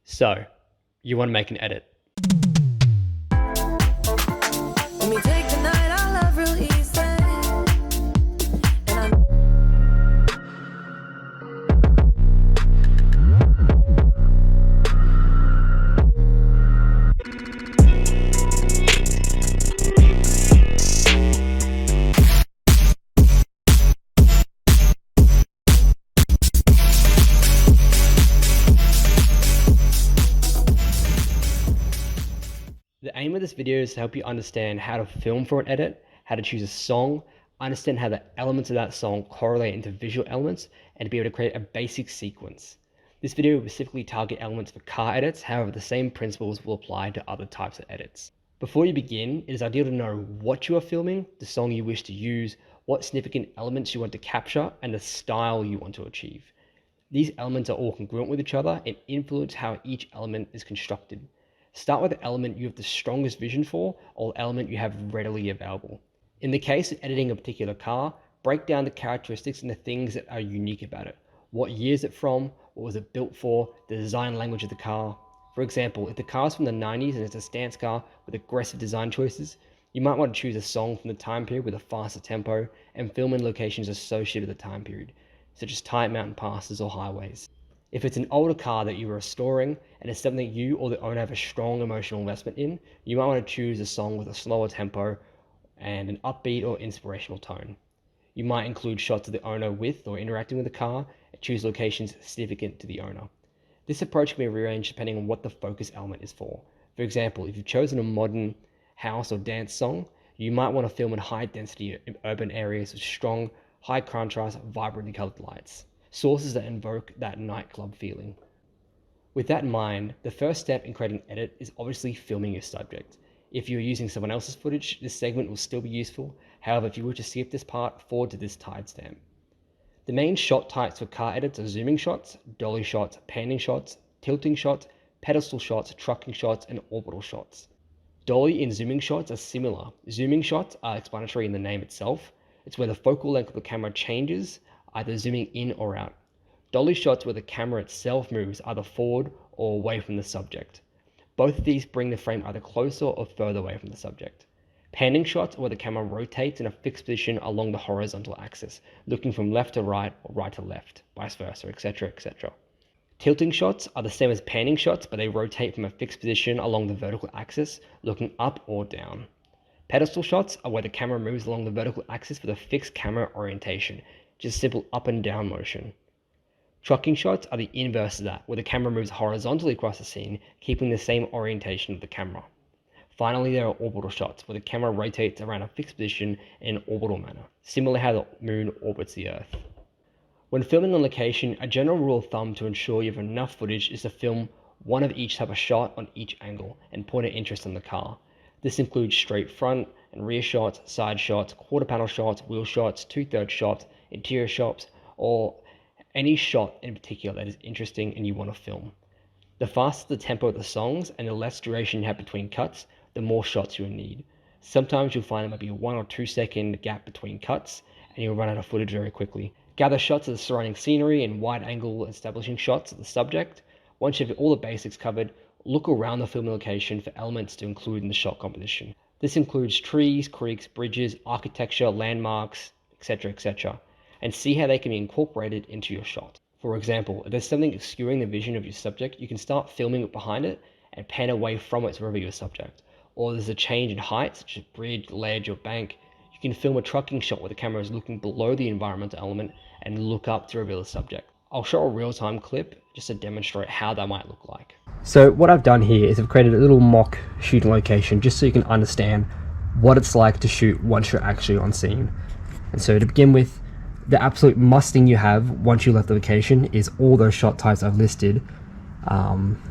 So, you want to make an edit. When we take the night, I love real easy. And I The aim of this video is to help you understand how to film for an edit, how to choose a song, understand how the elements of that song correlate into visual elements, and to be able to create a basic sequence. This video will specifically target elements for car edits, however the same principles will apply to other types of edits. Before you begin, it is ideal to know what you are filming, the song you wish to use, what significant elements you want to capture, and the style you want to achieve. These elements are all congruent with each other and influence how each element is constructed. Start with the element you have the strongest vision for, or the element you have readily available. In the case of editing a particular car, break down the characteristics and the things that are unique about it. What year is it from? What was it built for? The design language of the car. For example, if the car is from the 90s and it's a stance car with aggressive design choices, you might want to choose a song from the time period with a faster tempo and film in locations associated with the time period, such as tight mountain passes or highways. If it's an older car that you are restoring and it's something you or the owner have a strong emotional investment in, you might want to choose a song with a slower tempo and an upbeat or inspirational tone. You might include shots of the owner with or interacting with the car and choose locations significant to the owner. This approach can be rearranged depending on what the focus element is for. For example, if you've chosen a modern house or dance song, you might want to film in high density urban areas with strong, high contrast, vibrantly colored lights. Sources that invoke that nightclub feeling. With that in mind, the first step in creating an edit is obviously filming your subject. If you're using someone else's footage, this segment will still be useful. However, if you were to skip this part, forward to this timestamp. The main shot types for car edits are zooming shots, dolly shots, panning shots, tilting shots, pedestal shots, trucking shots, and orbital shots. Dolly and zooming shots are similar. Zooming shots are explanatory in the name itself. It's where the focal length of the camera changes, either zooming in or out. Dolly shots where the camera itself moves either forward or away from the subject. Both of these bring the frame either closer or further away from the subject. Panning shots are where the camera rotates in a fixed position along the horizontal axis, looking from left to right or right to left, vice versa, etc., etc. Tilting shots are the same as panning shots, but they rotate from a fixed position along the vertical axis, looking up or down. Pedestal shots are where the camera moves along the vertical axis with a fixed camera orientation, just simple up and down motion. Trucking shots are the inverse of that, where the camera moves horizontally across the scene, keeping the same orientation of the camera. Finally, there are orbital shots, where the camera rotates around a fixed position in an orbital manner, similar to how the moon orbits the Earth. When filming on location, a general rule of thumb to ensure you have enough footage is to film one of each type of shot on each angle and point of interest on the car. This includes straight front and rear shots, side shots, quarter panel shots, wheel shots, 2/3 shots, interior shots, or any shot in particular that is interesting and you want to film. The faster the tempo of the songs and the less duration you have between cuts, the more shots you will need. Sometimes you'll find there might be a 1 or 2 second gap between cuts and you'll run out of footage very quickly. Gather shots of the surrounding scenery and wide angle establishing shots of the subject. Once you have all the basics covered, look around the filming location for elements to include in the shot composition. This includes trees, creeks, bridges, architecture, landmarks, etc., etc., and see how they can be incorporated into your shot. For example, if there's something obscuring the vision of your subject, you can start filming it behind it and pan away from it to reveal your subject. Or there's a change in height, such as bridge, ledge, or bank, you can film a trucking shot where the camera is looking below the environmental element and look up to reveal the subject. I'll show a real-time clip just to demonstrate how that might look like. So what I've done here is I've created a little mock shooting location just so you can understand what it's like to shoot once you're actually on scene. And so to begin with, the absolute must thing you have once you left the location is all those shot types I've listed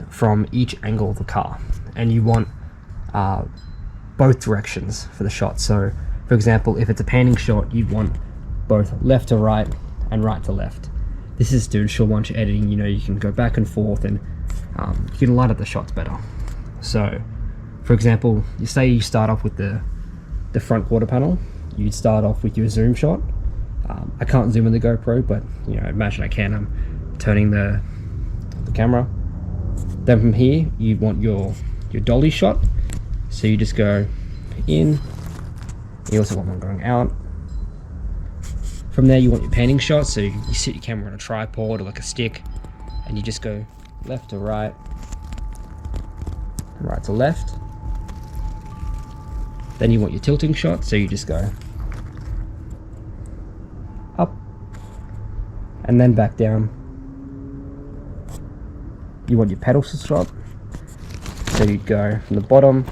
from each angle of the car, and you want both directions for the shot. So for example, if it's a panning shot, you want both left to right and right to left. This is to ensure once you're editing, you can go back and forth and you can line up the shots better. So for example, you say you start off with the front quarter panel, you'd start off with your zoom shot. I can't zoom in the GoPro, but imagine I can. I'm turning the camera, Then from here, you want your dolly shot. So you just go in. You also want one going out. From there, you want your panning shot. So you sit your camera on a tripod or like a stick, and you just go left to right, right to left. Then you want your tilting shot. So you just go up and then back down. You want your pedal shot. So you go from the bottom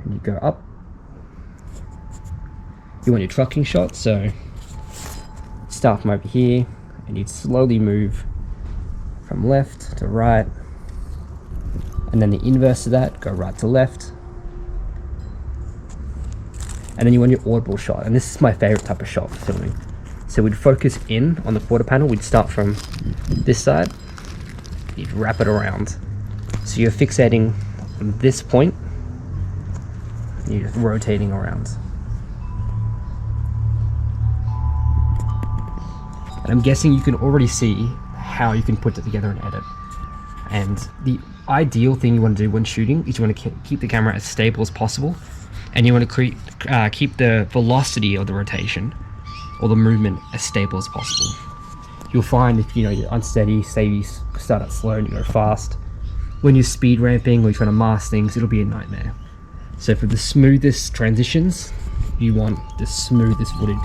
and you go up. You want your trucking shot, so start from over here and you'd slowly move from left to right, and then the inverse of that, go right to left. And then you want your audible shot, and this is my favorite type of shot for filming. So we'd focus in on the quarter panel. We'd start from this side, you'd wrap it around. So you're fixating on this point, and you're just rotating around. And I'm guessing you can already see how you can put it together and edit. And the ideal thing you want to do when shooting is you want to keep the camera as stable as possible, and you want to keep the velocity of the rotation or the movement as stable as possible. You'll find if you're unsteady, say you start out slow and you go fast, when you're speed ramping or you're trying to mask things, it'll be a nightmare. So for the smoothest transitions, you want the smoothest footage.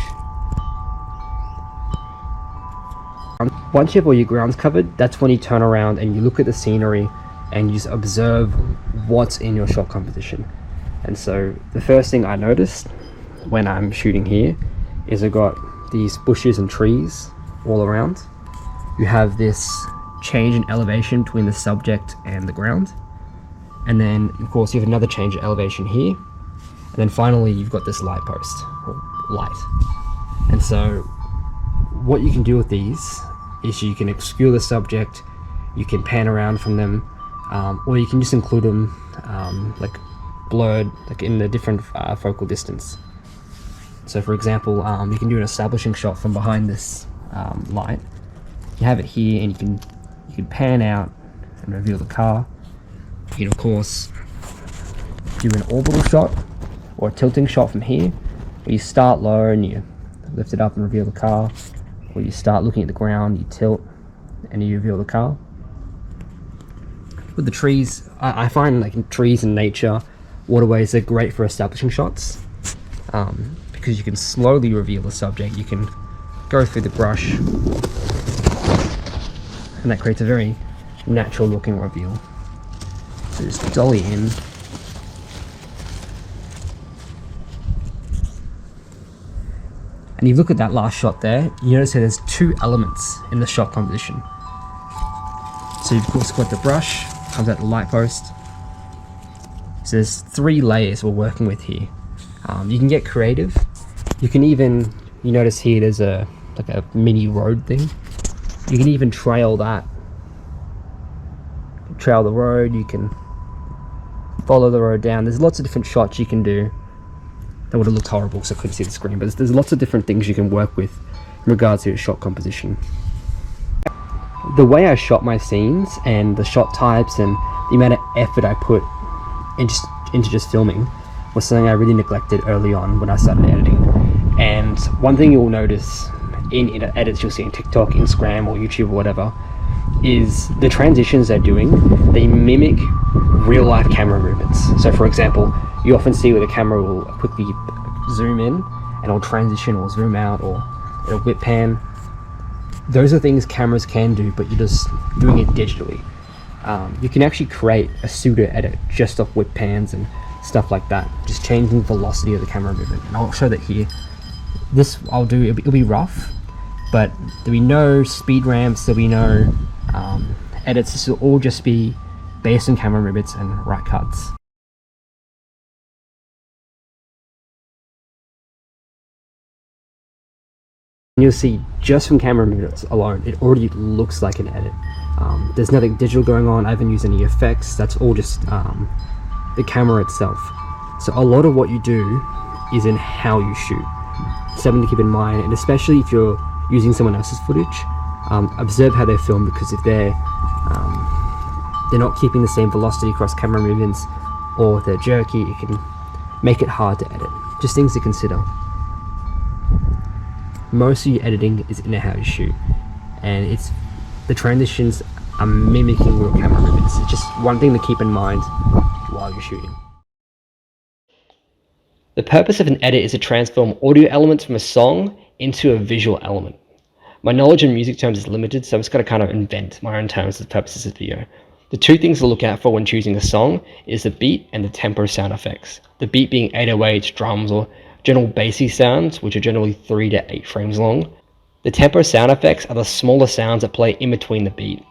Once you have all your grounds covered, that's when you turn around and you look at the scenery and you just observe what's in your shot composition. And so the first thing I noticed when I'm shooting here is I got these bushes and trees all around. You have this change in elevation between the subject and the ground, and then of course you have another change in elevation here, and then finally you've got this light post or light. And so what you can do with these is you can obscure the subject, you can pan around from them, or you can just include them like blurred, like in a different focal distance. So for example, you can do an establishing shot from behind this light. You have it here, and you can pan out and reveal the car. You can of course do an orbital shot or a tilting shot from here, where you start low and you lift it up and reveal the car, or you start looking at the ground, you tilt and you reveal the car. With the trees, I find like in trees and nature, waterways are great for establishing shots, because you can slowly reveal the subject. You can go through the brush, and that creates a very natural looking reveal. So just dolly in. And you look at that last shot there, you notice that there's two elements in the shot composition. So you've of course got the brush, comes out the light post. So there's three layers we're working with here. You can get creative. You can even, you notice here there's a mini road thing. You can even trail that. Trail the road, you can follow the road down. There's lots of different shots you can do. That would have looked horrible because I couldn't see the screen, but there's lots of different things you can work with in regards to your shot composition. The way I shot my scenes and the shot types and the amount of effort I put into just filming was something I really neglected early on when I started editing. And one thing you'll notice in edits you'll see in TikTok, Instagram or YouTube or whatever, is the transitions they're doing, they mimic real life camera movements. So for example, you often see where the camera will quickly zoom in and it'll transition or zoom out, or it'll whip pan. Those are things cameras can do, but you're just doing it digitally. You can actually create a pseudo edit just off whip pans and stuff like that, just changing the velocity of the camera movement. And I'll show that here. This I'll do, it'll be rough, but there'll be no speed ramps, there'll be no edits. This will all just be based on camera movements and right cuts. You'll see just from camera movements alone, it already looks like an edit. There's nothing digital going on. I haven't used any effects. That's all just the camera itself. So a lot of what you do is in how you shoot. Something to keep in mind, and especially if you're using someone else's footage, observe how they film, because if they're they're not keeping the same velocity across camera movements, or they're jerky, it can make it hard to edit. Just things to consider. Most of your editing is in how you shoot, and the transitions are mimicking real camera movements. It's just one thing to keep in mind while you're shooting. The purpose of an edit is to transform audio elements from a song into a visual element. My knowledge in music terms is limited, so I'm just going to kind of invent my own terms for the purposes of this video. The two things to look out for when choosing a song is the beat and the tempo sound effects. The beat being 808s, drums, or general bassy sounds, which are generally 3 to 8 frames long. The tempo sound effects are the smaller sounds that play in between the beat,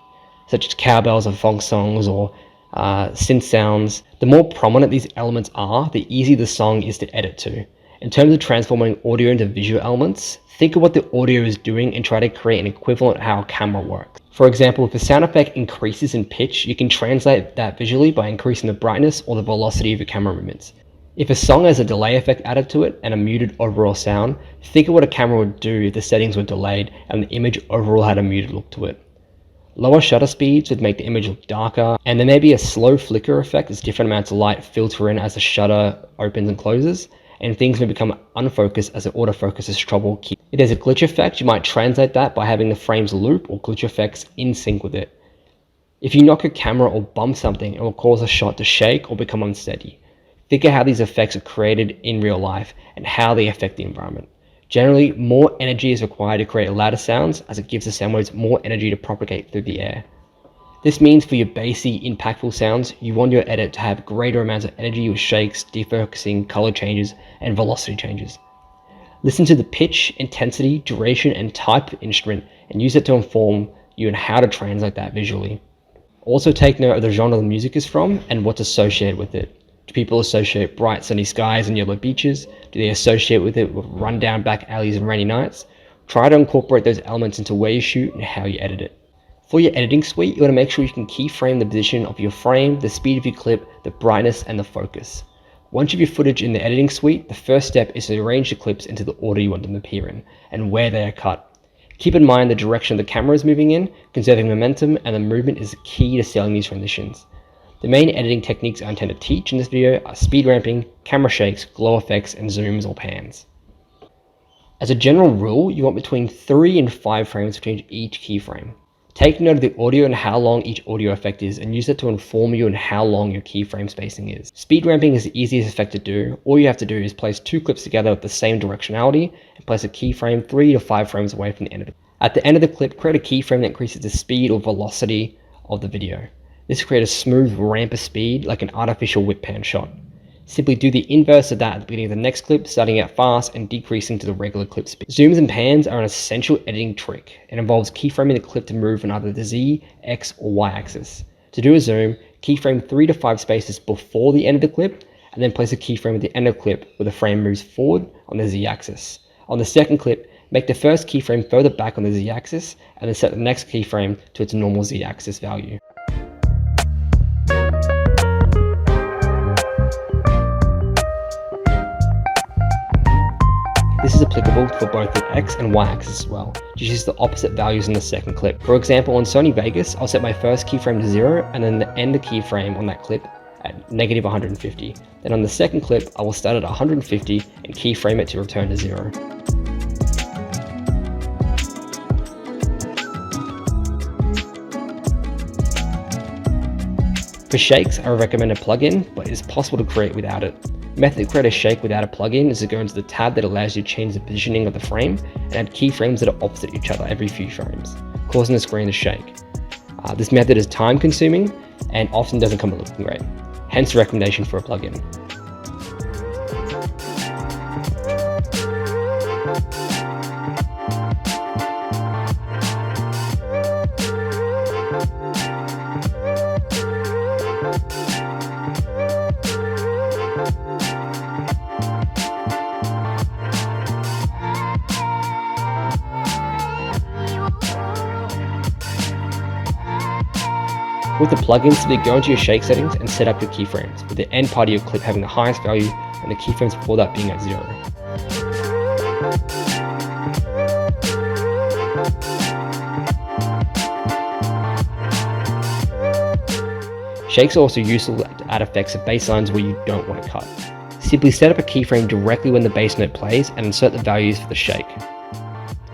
such as cowbells of funk songs or synth sounds. The more prominent these elements are, the easier the song is to edit to. In terms of transforming audio into visual elements, think of what the audio is doing and try to create an equivalent of how a camera works. For example, if a sound effect increases in pitch, you can translate that visually by increasing the brightness or the velocity of your camera movements. If a song has a delay effect added to it and a muted overall sound, think of what a camera would do if the settings were delayed and the image overall had a muted look to it. Lower shutter speeds would make the image look darker, and there may be a slow flicker effect as different amounts of light filter in as the shutter opens and closes, and things may become unfocused as the autofocus has trouble keeping. If there's a glitch effect, you might translate that by having the frames loop or glitch effects in sync with it. If you knock your camera or bump something, it will cause a shot to shake or become unsteady. Think of how these effects are created in real life and how they affect the environment. Generally, more energy is required to create louder sounds, as it gives the sound waves more energy to propagate through the air. This means for your bassy, impactful sounds, you want your edit to have greater amounts of energy with shakes, defocusing, color changes, and velocity changes. Listen to the pitch, intensity, duration, and type of instrument, and use it to inform you on how to translate that visually. Also take note of the genre the music is from and what's associated with it. Do people associate bright sunny skies and yellow beaches? Do they associate with it with rundown back alleys and rainy nights? Try to incorporate those elements into where you shoot and how you edit it. For your editing suite, you want to make sure you can keyframe the position of your frame, the speed of your clip, the brightness, and the focus. Once you have your footage in the editing suite, the first step is to arrange the clips into the order you want them to appear in, and where they are cut. Keep in mind the direction the camera is moving in, conserving momentum, and the movement is key to selling these transitions. The main editing techniques I intend to teach in this video are speed ramping, camera shakes, glow effects, and zooms or pans. As a general rule, you want between 3 and 5 frames between each keyframe. Take note of the audio and how long each audio effect is, and use it to inform you on how long your keyframe spacing is. Speed ramping is the easiest effect to do. All you have to do is place 2 clips together with the same directionality and place a keyframe 3 to 5 frames away from the end of it. At the end of the clip, create a keyframe that increases the speed or velocity of the video. This will create a smooth ramp of speed like an artificial whip pan shot. Simply do the inverse of that at the beginning of the next clip, starting out fast and decreasing to the regular clip speed. Zooms and pans are an essential editing trick. It involves keyframing the clip to move on either the Z, X, or Y axis. To do a zoom, keyframe 3 to 5 spaces before the end of the clip, and then place a keyframe at the end of the clip where the frame moves forward on the Z axis. On the second clip, make the first keyframe further back on the Z axis, and then set the next keyframe to its normal Z axis value. This is applicable for both the X and Y axis as well. Just use the opposite values in the second clip. For example, on Sony Vegas, I'll set my first keyframe to 0 and then the end keyframe on that clip at negative 150. Then on the second clip, I will start at 150 and keyframe it to return to 0. For shakes, I recommend a plugin, but it's possible to create without it. The method to create a shake without a plugin is to go into the tab that allows you to change the positioning of the frame and add keyframes that are opposite each other every few frames, causing the screen to shake. This method is time consuming and often doesn't come out looking great, hence the recommendation for a plugin. With the plugin, simply go into your shake settings and set up your keyframes, with the end part of your clip having the highest value and the keyframes before that being at 0. Shakes are also useful to add effects of bass lines where you don't want to cut. Simply set up a keyframe directly when the bass note plays and insert the values for the shake.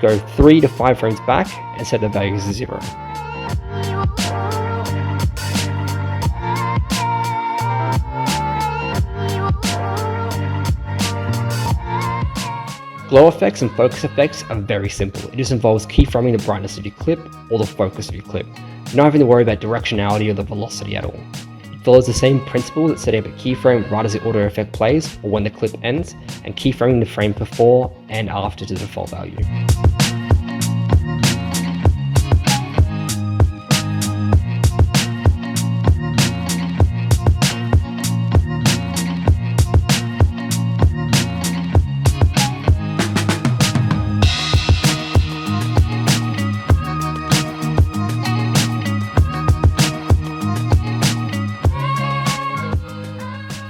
Go 3 to 5 frames back and set the values to 0. Glow effects and focus effects are very simple. It just involves keyframing the brightness of your clip or the focus of your clip. You're not having to worry about directionality or the velocity at all. It follows the same principle that setting up a keyframe right as the audio effect plays or when the clip ends, and keyframing the frame before and after to the default value.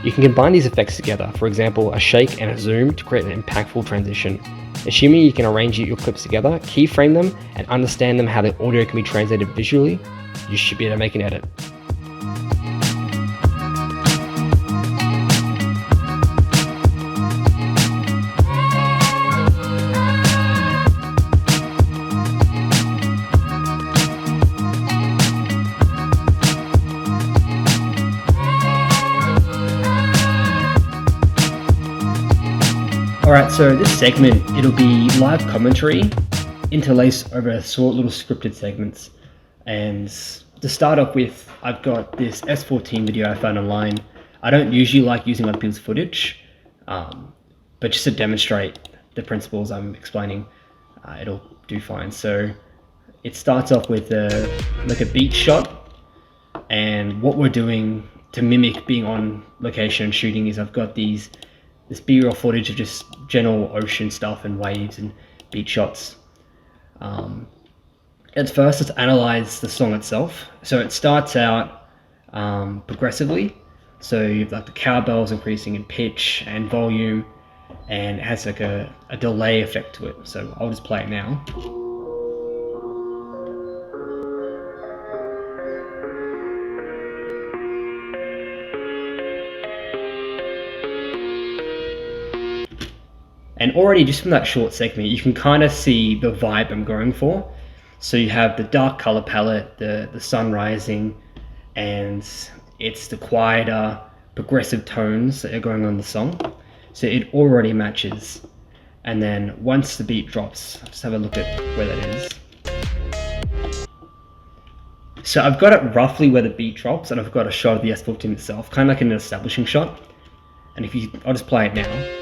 You can combine these effects together, for example a shake and a zoom, to create an impactful transition. Assuming you can arrange your clips together, keyframe them, and understand them how the audio can be translated visually, you should be able to make an edit. Alright, so this segment, it'll be live commentary interlaced over short little scripted segments. And to start off with, I've got this S14 video I found online. I don't usually like using other people's footage, but just to demonstrate the principles I'm explaining, it'll do fine. So it starts off with like a beat shot, and what we're doing to mimic being on location and shooting is I've got this B-roll footage of just general ocean stuff and waves and beach shots. At first, let's analyze the song itself. So it starts out progressively. So you've like the cowbells increasing in pitch and volume, and it has like a delay effect to it. So I'll just play it now. And already just from that short segment, you can kind of see the vibe I'm going for. So you have the dark color palette, the sun rising, and it's the quieter, progressive tones that are going on in the song. So it already matches. And then once the beat drops, just have a look at where that is. So I've got it roughly where the beat drops, and I've got a shot of the S14 itself, kind of like an establishing shot. And I'll just play it now.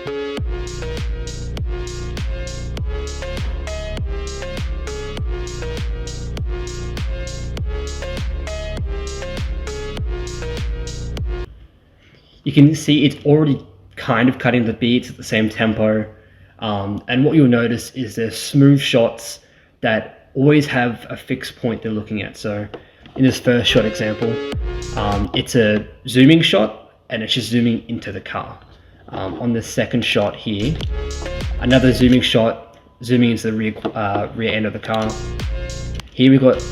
You can see it's already kind of cutting the beats at the same tempo. And what you'll notice is there's smooth shots that always have a fixed point they're looking at. So in this first shot example, it's a zooming shot and it's just zooming into the car. On the second shot here, another zooming shot, zooming into the rear end of the car. Here we've got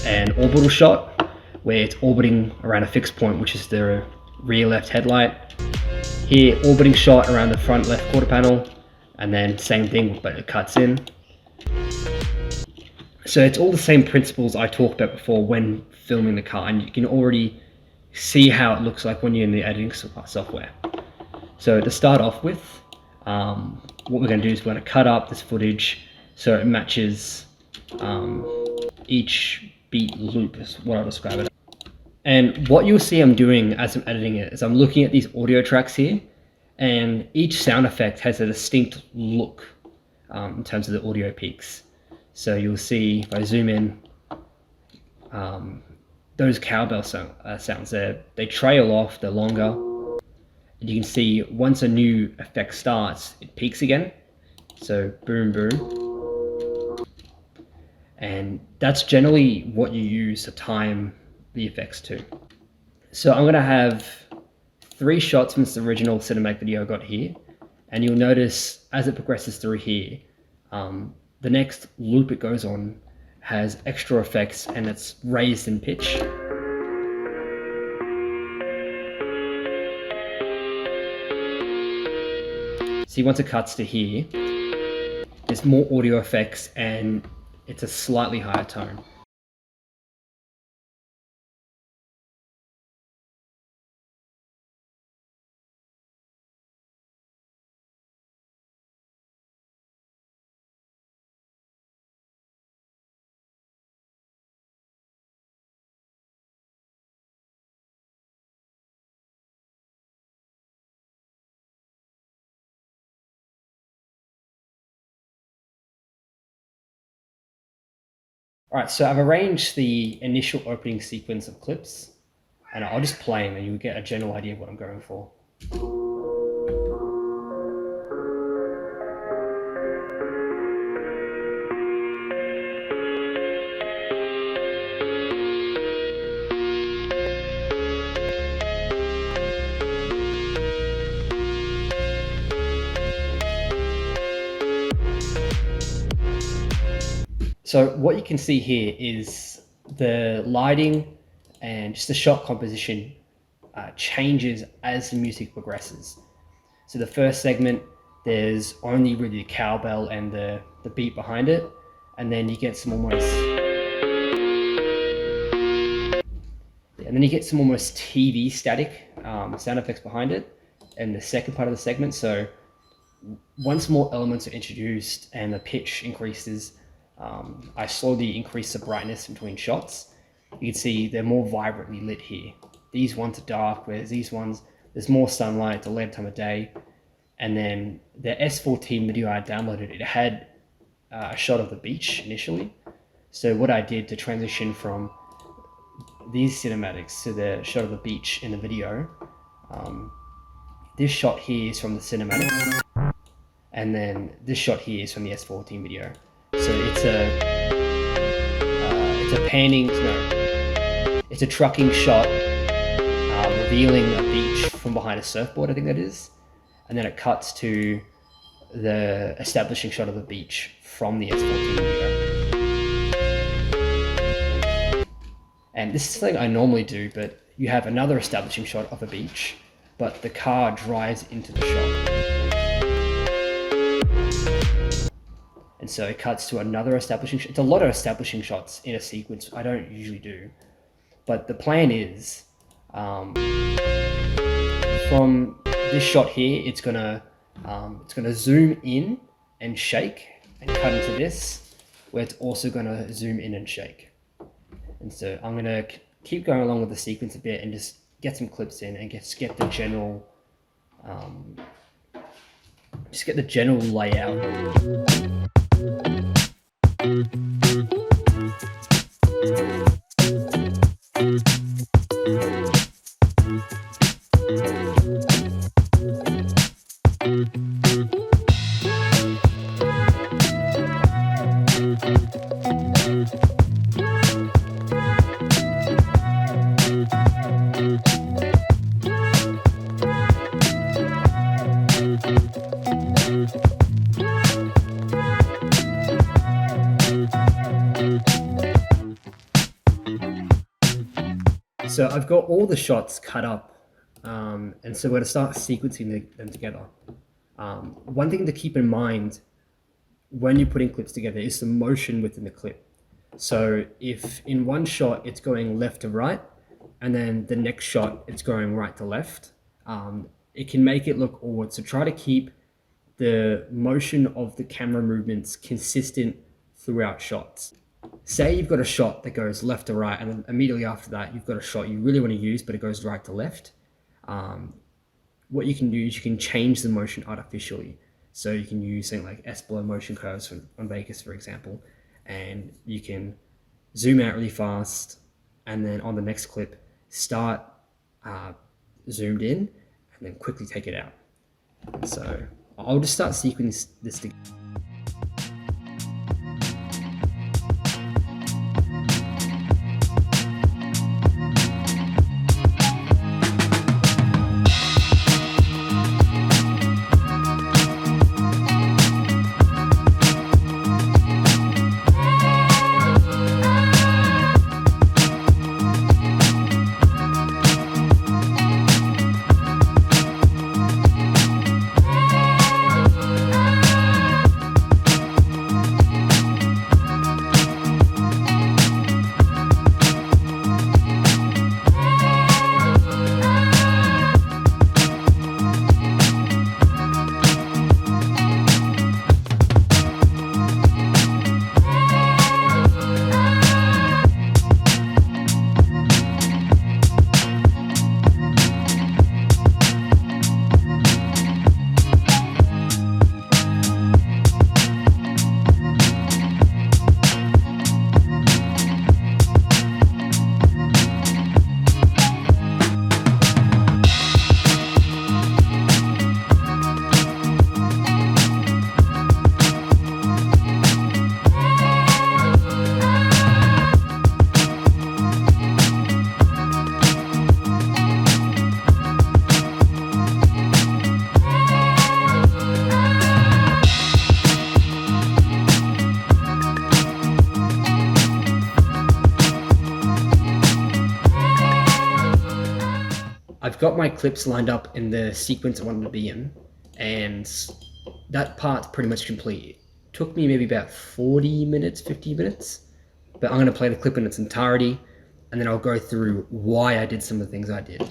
an orbital shot where it's orbiting around a fixed point, which is the rear left headlight. Here, orbiting shot around the front left quarter panel, and then same thing, but it cuts in. So it's all the same principles I talked about before when filming the car, and you can already see how it looks like when you're in the editing software. So to start off with, what we're going to do is we're going to cut up this footage so it matches each beat loop, is what I'll describe it. And what you'll see I'm doing as I'm editing it is I'm looking at these audio tracks here, and each sound effect has a distinct look in terms of the audio peaks. So you'll see, if I zoom in, those cowbell sounds there, they trail off, they're longer. And you can see once a new effect starts, it peaks again. So boom, boom. And that's generally what you use to time the effects to. So I'm going to have 3 shots from this original cinematic video I got here, and you'll notice as it progresses through here, the next loop it goes on has extra effects and it's raised in pitch. See, once it cuts to here, there's more audio effects and it's a slightly higher tone. All right, so I've arranged the initial opening sequence of clips, and I'll just play them and you'll get a general idea of what I'm going for. So what you can see here is the lighting and just the shot composition changes as the music progresses. So the first segment, there's only really the cowbell and the beat behind it, and then you get some almost TV static sound effects behind it in the second part of the segment. So once more elements are introduced and the pitch increases, I slowly increase the brightness between shots. You can see they're more vibrantly lit here. These ones are dark, whereas these ones, there's more sunlight, it's a later time of day. And then the S14 video I downloaded, it had a shot of the beach initially. So what I did to transition from these cinematics to the shot of the beach in the video, this shot here is from the cinematic, and then this shot here is from the S14 video. So it's a trucking shot revealing a beach from behind a surfboard, I think that is, and then it cuts to the establishing shot of the beach from the S14 video. And this is something I normally do, but you have another establishing shot of a beach, but the car drives into the shot. And so it cuts to another establishing shot. It's a lot of establishing shots in a sequence I don't usually do. But the plan is, from this shot here, it's gonna zoom in and shake and cut into this, where it's also gonna zoom in and shake. And so I'm gonna keep going along with the sequence a bit and just get some clips in and get the general, layout. So I've got all the shots cut up, and so we're going to start sequencing them together. One thing to keep in mind when you're putting clips together is the motion within the clip. So if in one shot it's going left to right, and then the next shot it's going right to left, it can make it look awkward. So try to keep the motion of the camera movements consistent throughout shots. Say you've got a shot that goes left to right, and then immediately after that you've got a shot you really want to use, but it goes right to left. What you can do is you can change the motion artificially. So you can use something like S-Blow motion curves on Vegas, for example, and you can zoom out really fast, and then on the next clip, start zoomed in, and then quickly take it out. So I'll just start sequencing this together. I've got my clips lined up in the sequence I wanted to be in, and that part's pretty much complete. It took me maybe about 40 minutes, 50 minutes, but I'm going to play the clip in its entirety, and then I'll go through why I did some of the things I did.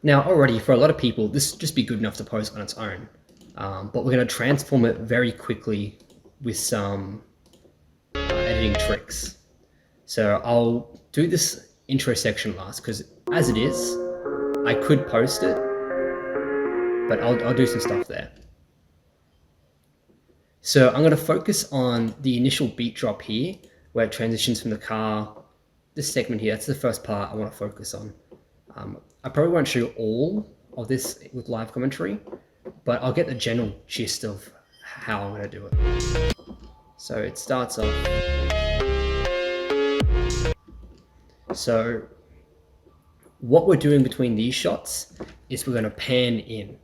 Now, already for a lot of people, this would just be good enough to post on its own. But we're going to transform it very quickly with some editing tricks. So I'll do this intro section last, because as it is, I could post it, but I'll do some stuff there. So I'm going to focus on the initial beat drop here, where it transitions from the car. This segment here, that's the first part I want to focus on. I probably won't show all of this with live commentary, but I'll get the general gist of how I'm going to do it. So it starts off. So what we're doing between these shots is we're going to pan in.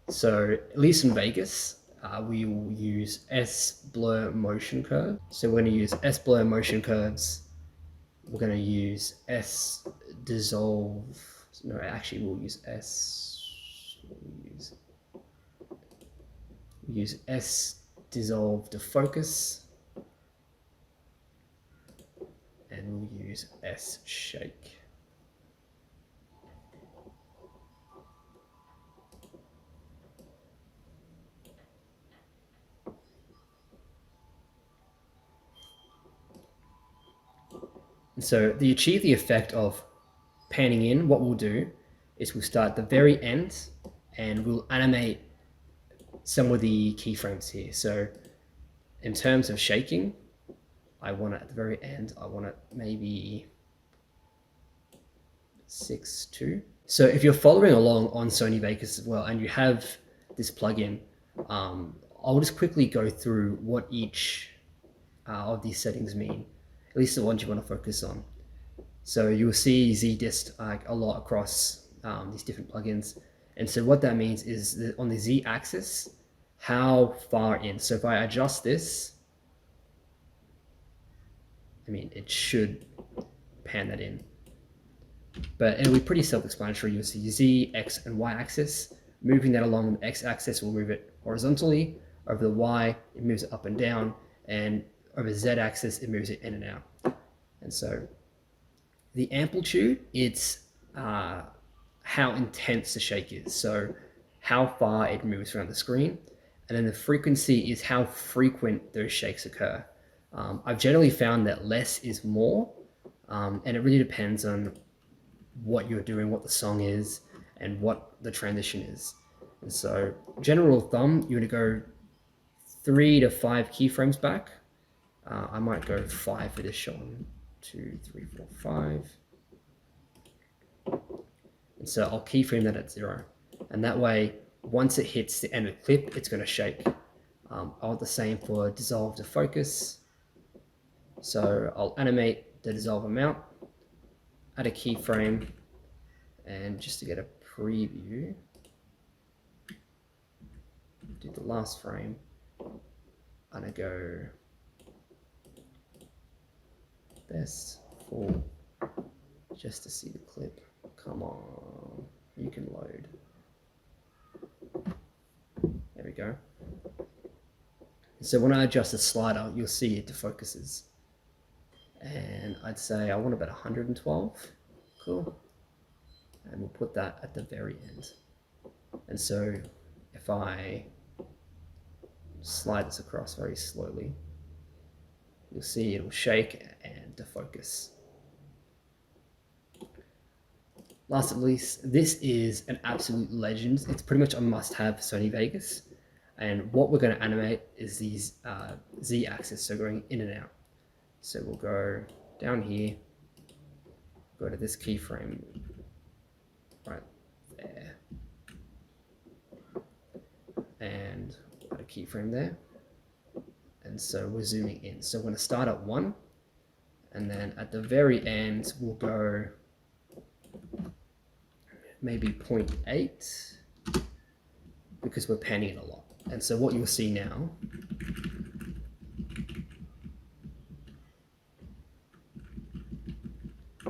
So at least in Vegas, we will use S-blur motion curve. So we're going to use S-blur motion curves. We're going to use S-dissolve. No, actually we'll use S-dissolve to focus. And we'll use S-shake. And so to achieve the effect of panning in, what we'll do is we'll start at the very end and we'll animate some of the keyframes here. So in terms of shaking, I want it at the very end, I want it maybe 6.2. So if you're following along on Sony Vegas as well and you have this plugin, I'll just quickly go through what each of these settings mean, at least the ones you want to focus on. So you'll see Z-dist a lot across these different plugins. And so what that means is that on the Z-axis, how far in. So if I adjust this, I mean, it should pan that in. But it'll be pretty self-explanatory. You'll see Z, X, and Y axis. Moving that along the X axis will move it horizontally. Over the Y, it moves it up and down. And over the Z axis, it moves it in and out. And so the amplitude, it's how intense the shake is. So how far it moves around the screen. And then the frequency is how frequent those shakes occur. I've generally found that less is more. And it really depends on what you're doing, what the song is, and what the transition is. And so general thumb, you're gonna go 3 to 5 keyframes back. I might go 5 for this shot. 1, 2, 3, 4, 5. And so I'll keyframe that at 0. And that way, once it hits the end of the clip, it's gonna shake. I'll do the same for dissolve to focus. So I'll animate the dissolve amount, add a keyframe, and just to get a preview, do the last frame, and I go best full, just to see the clip. Come on, you can load. There we go. So when I adjust the slider, you'll see it defocuses. And I'd say I want about 112. Cool. And we'll put that at the very end. And so if I slide this across very slowly, you'll see it'll shake and defocus. Last but not least, this is an absolute legend. It's pretty much a must-have for Sony Vegas. And what we're going to animate is these Z-axis, so going in and out. So we'll go down here, go to this keyframe right there, and add a keyframe there. And so we're zooming in. So we're going to start at 1, and then at the very end we'll go maybe 0.8, because we're panning it a lot. And so what you'll see now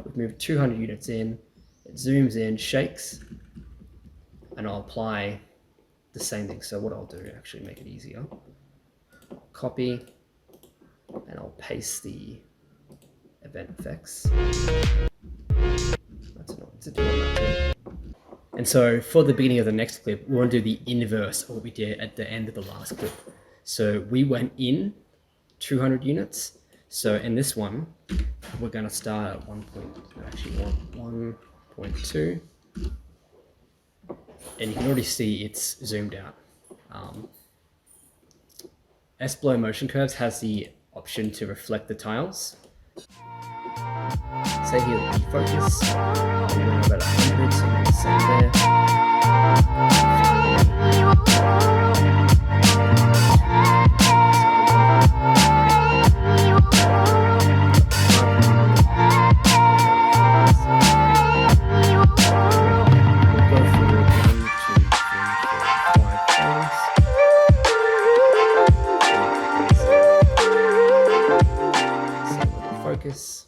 we've moved 200 units in, it zooms in, shakes, and I'll apply the same thing. So what I'll do, actually make it easier, I'll copy and I'll paste the event effects. That's not to do on that too. And so for the beginning of the next clip, we want to do the inverse of what we did at the end of the last clip. So we went in 200 units. So in this one, we're going to start at 1.2. And you can already see it's zoomed out. S-Blow Motion Curves has the option to reflect the tiles. Say here the focus, we went about 100, so we're the same there. We'll go through 1, 2, 3, 4, 5 frames. So focus.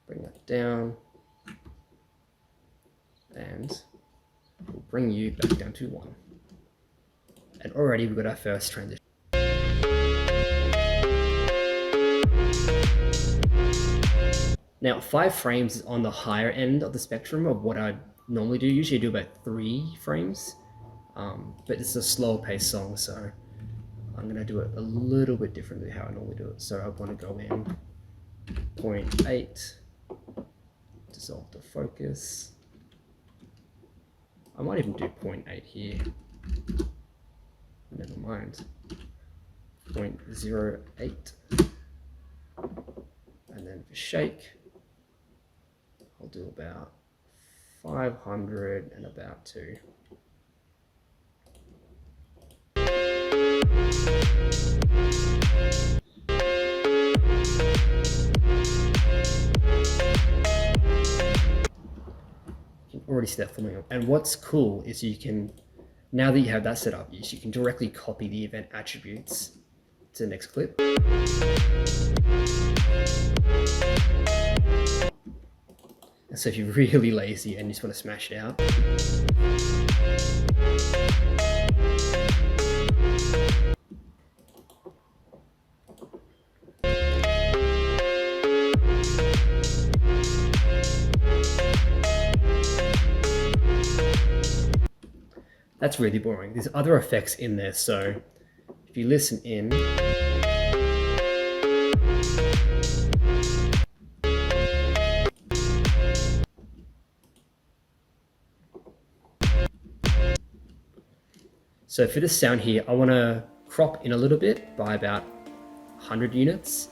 Bring that down, and we'll bring you back down to 1. And already we've got our first transition. Now 5 frames is on the higher end of the spectrum of what I normally do. Usually I do about 3 frames, but it's a slower paced song, so I'm going to do it a little bit differently how I normally do it. So I want to go in 0.8, dissolve the focus. I might even do 0.8 here. Never mind. 0.08. And then for shake, I'll do about 500 and about 2. Already see that filming up. And what's cool is you can, now that you have that set up, you can directly copy the event attributes to the next clip. And so if you're really lazy and you just want to smash it out, that's really boring. There's other effects in there, so if you listen in, so for this sound here, I want to crop in a little bit by about 100 units,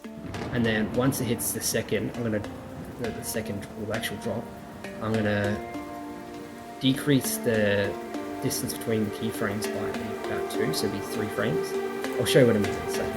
and then once it hits the second, the second or actual drop, I'm gonna decrease the distance between the keyframes by about 2, so it'll be 3 frames. I'll show you what I mean in a second.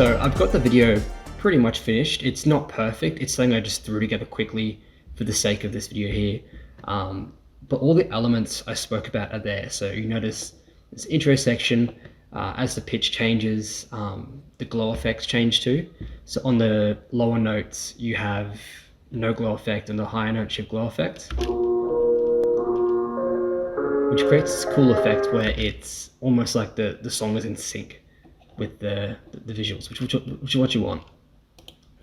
So I've got the video pretty much finished. It's not perfect. It's something I just threw together quickly for the sake of this video here. But all the elements I spoke about are there. So you notice this intro section, as the pitch changes, the glow effects change too. So on the lower notes, you have no glow effect, and the higher notes you have glow effect, which creates this cool effect where it's almost like the song is in sync with the visuals, which is what you want.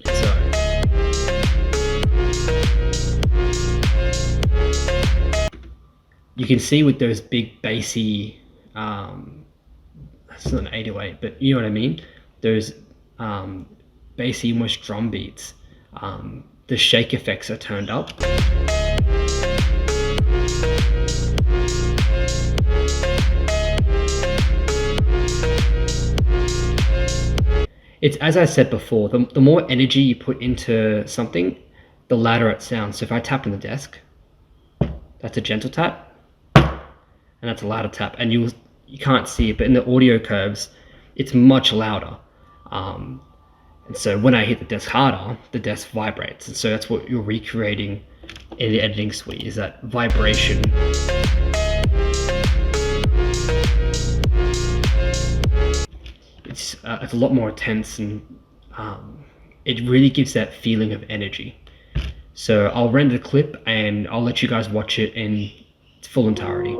So you can see with those big bassy, it's not an 808, but you know what I mean? Those bassy, almost drum beats, the shake effects are turned up. It's, as I said before, the more energy you put into something, the louder it sounds. So if I tap on the desk, that's a gentle tap, and that's a louder tap, and you can't see it, but in the audio curves, it's much louder. And so when I hit the desk harder, the desk vibrates, and so that's what you're recreating in the editing suite, is that vibration. It's a lot more intense, and it really gives that feeling of energy. So I'll render the clip and I'll let you guys watch it in its full entirety.